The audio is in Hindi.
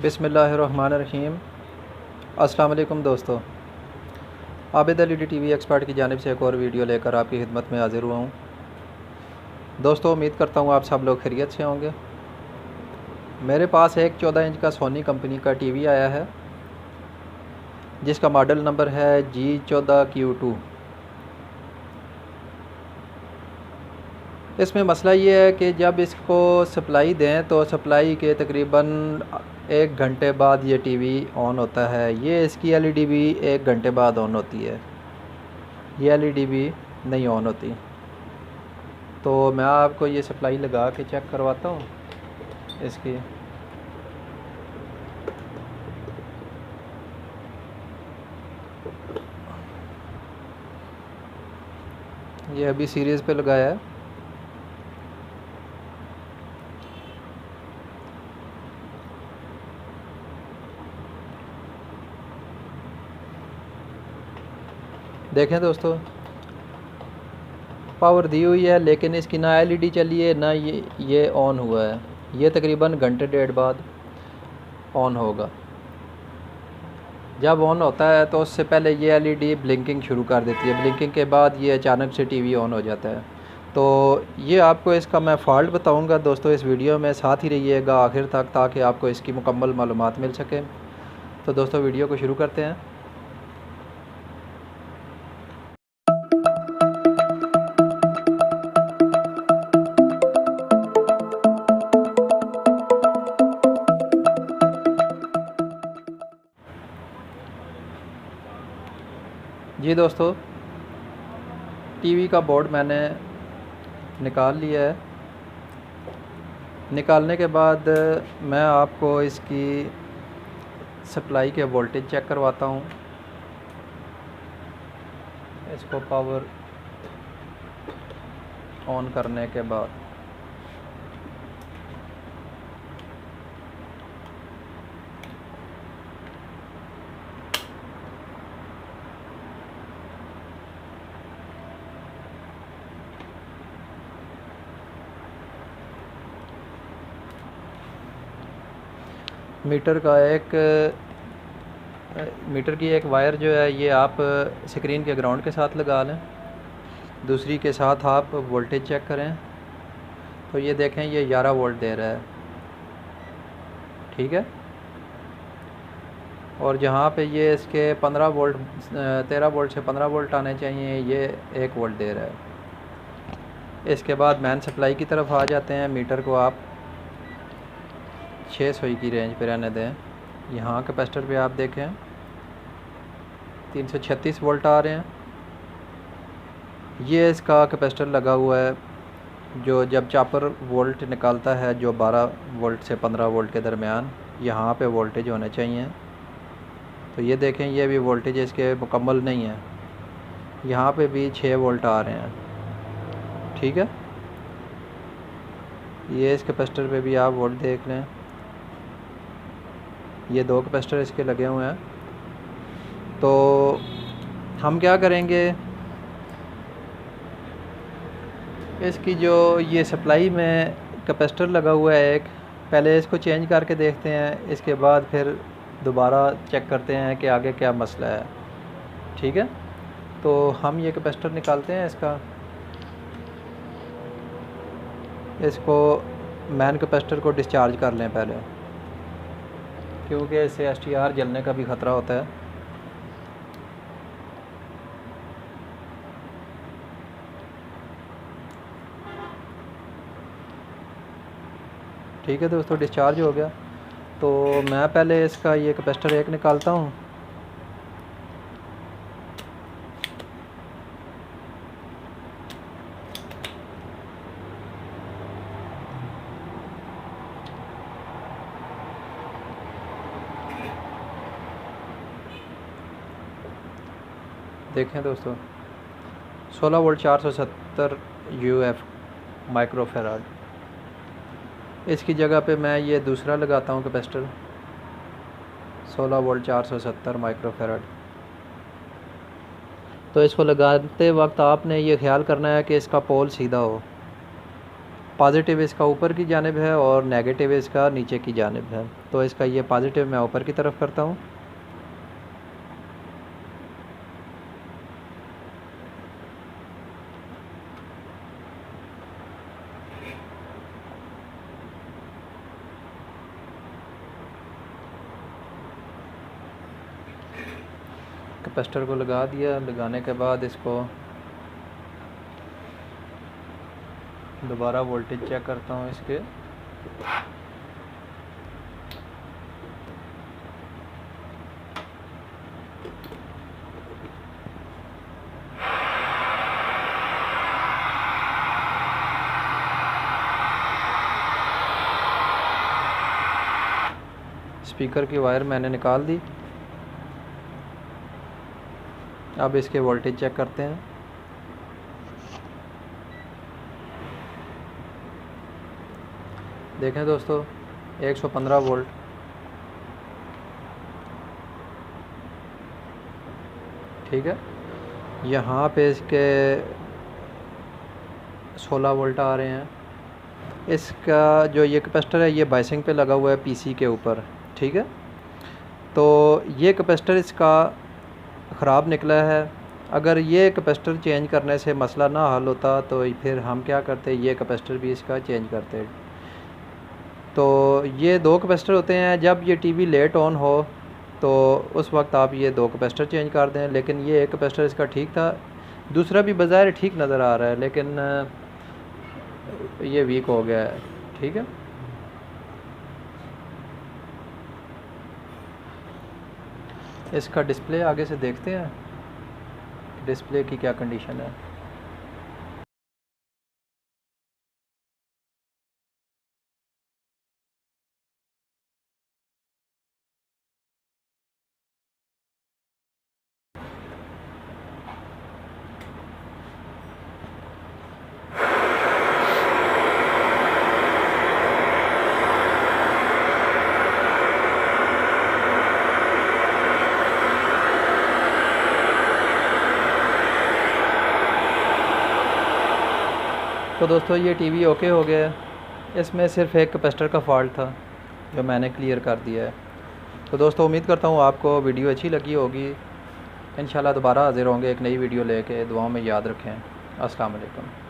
बिस्मिल्लाहिर्रहमानिर्रहीम। अस्सलाम वालेकुम दोस्तों, आबिद अली टीवी एक्सपर्ट की जानिब से एक और वीडियो लेकर आपकी खिदमत में हाज़िर हुआ हूँ। दोस्तों, उम्मीद करता हूँ आप सब लोग खैरियत से होंगे। मेरे पास एक 14 इंच का सोनी कंपनी का टीवी आया है जिसका मॉडल नंबर है G14Q2। इसमें मसला ये है कि जब इसको सप्लाई दें तो सप्लाई के तकरीबन 1 घंटे बाद ये टीवी ऑन होता है। ये इसकी एलईडी भी 1 घंटे बाद ऑन होती है, ये एलईडी भी नहीं ऑन होती। तो मैं आपको ये सप्लाई लगा के चेक करवाता हूँ इसकी। ये अभी सीरीज़ पे लगाया है। देखें दोस्तों, पावर दी हुई है लेकिन इसकी ना एलईडी चली है ना ये ऑन हुआ है। ये तकरीबन घंटे डेढ़ बाद ऑन होगा। जब ऑन होता है तो उससे पहले ये एलईडी ब्लिंकिंग शुरू कर देती है। ब्लिंकिंग के बाद ये अचानक से टीवी ऑन हो जाता है। तो ये आपको इसका मैं फ़ॉल्ट बताऊंगा दोस्तों इस वीडियो में, साथ ही रहिएगा आखिर तक ताकि आपको इसकी मुकम्मल मालूमात मिल सके। तो दोस्तों, वीडियो को शुरू करते हैं। जी दोस्तों, टीवी का बोर्ड मैंने निकाल लिया है। निकालने के बाद मैं आपको इसकी सप्लाई के वोल्टेज चेक करवाता हूँ। इसको पावर ऑन करने के बाद मीटर की एक वायर जो है ये आप स्क्रीन के ग्राउंड के साथ लगा लें। दूसरी के साथ आप वोल्टेज चेक करें तो ये देखें ये 11 वोल्ट दे रहा है, ठीक है। और जहाँ पे ये इसके 13 वोल्ट से 15 वोल्ट आने चाहिए, ये 1 वोल्ट दे रहा है। इसके बाद मैन सप्लाई की तरफ आ जाते हैं। मीटर को आप 600 की रेंज पे रहने दें। यहाँ कैपेसिटर पे आप देखें 336 वोल्ट आ रहे हैं। ये इसका कैपेसिटर लगा हुआ है जो जब चॉपर वोल्ट निकालता है, जो 12 वोल्ट से 15 वोल्ट के दरमियान यहाँ पे वोल्टेज होने चाहिए। तो ये देखें ये भी वोल्टेज इसके मुकम्मल नहीं है, यहाँ पे भी 6 वोल्ट आ रहे हैं, ठीक है। ये इस कैपेसिटर पे भी आप वोल्ट देख लें। ये 2 कैपेसिटर इसके लगे हुए हैं। तो हम क्या करेंगे, इसकी जो ये सप्लाई में कैपेसिटर लगा हुआ है एक, पहले इसको चेंज करके देखते हैं। इसके बाद फिर दोबारा चेक करते हैं कि आगे क्या मसला है, ठीक है। तो हम ये कैपेसिटर निकालते हैं इसको मैन कैपेसिटर को डिस्चार्ज कर लें पहले, क्योंकि इससे एसटीआर जलने का भी ख़तरा होता है। ठीक है दोस्तों, डिस्चार्ज हो गया। तो मैं पहले इसका ये कैपेसिटर एक निकालता हूँ। देखें दोस्तों, 16 वोल्ट 470 यूएफ माइक्रोफेराड। इसकी जगह पे मैं ये दूसरा लगाता हूँ कैपेसिटर 16 वोल्ट 470 माइक्रोफेराड। तो इसको लगाते वक्त आपने ये ख्याल करना है कि इसका पोल सीधा हो। पॉजिटिव इसका ऊपर की जानिब है और नेगेटिव इसका नीचे की जानिब है। तो इसका ये पॉजिटिव मैं ऊपर की तरफ करता हूँ। कैपेसिटर को लगा दिया। लगाने के बाद इसको दोबारा वोल्टेज चेक करता हूँ इसके। स्पीकर की वायर मैंने निकाल दी। अब इसके वोल्टेज चेक करते हैं। देखें दोस्तों, 115 वोल्ट। ठीक है, यहाँ पे इसके 16 वोल्ट आ रहे हैं। इसका जो ये कैपेसिटर है ये बाइसिंग पे लगा हुआ है पीसी के ऊपर। ठीक है, तो ये कैपेसिटर इसका ख़राब निकला है। अगर ये कैपेसिटर चेंज करने से मसला ना हल होता तो फिर हम क्या करते, ये कैपेसिटर भी इसका चेंज करते। तो ये 2 कैपेसिटर होते हैं। जब ये टीवी लेट ऑन हो तो उस वक्त आप ये 2 कैपेसिटर चेंज कर दें। लेकिन ये एक कैपेसिटर इसका ठीक था, दूसरा भी बज़ाहिर ठीक नज़र आ रहा है, लेकिन ये वीक हो गया है। ठीक है, इसका डिस्प्ले आगे से देखते हैं, डिस्प्ले की क्या कंडीशन है। तो दोस्तों ये टीवी ओके हो गया है। इसमें सिर्फ एक कैपेसिटर का फॉल्ट था जो मैंने क्लियर कर दिया है। तो दोस्तों उम्मीद करता हूँ आपको वीडियो अच्छी लगी होगी। इंशाल्लाह दोबारा हाज़िर होंगे एक नई वीडियो लेके। दुआओं में याद रखें। अस्सलाम वालेकुम।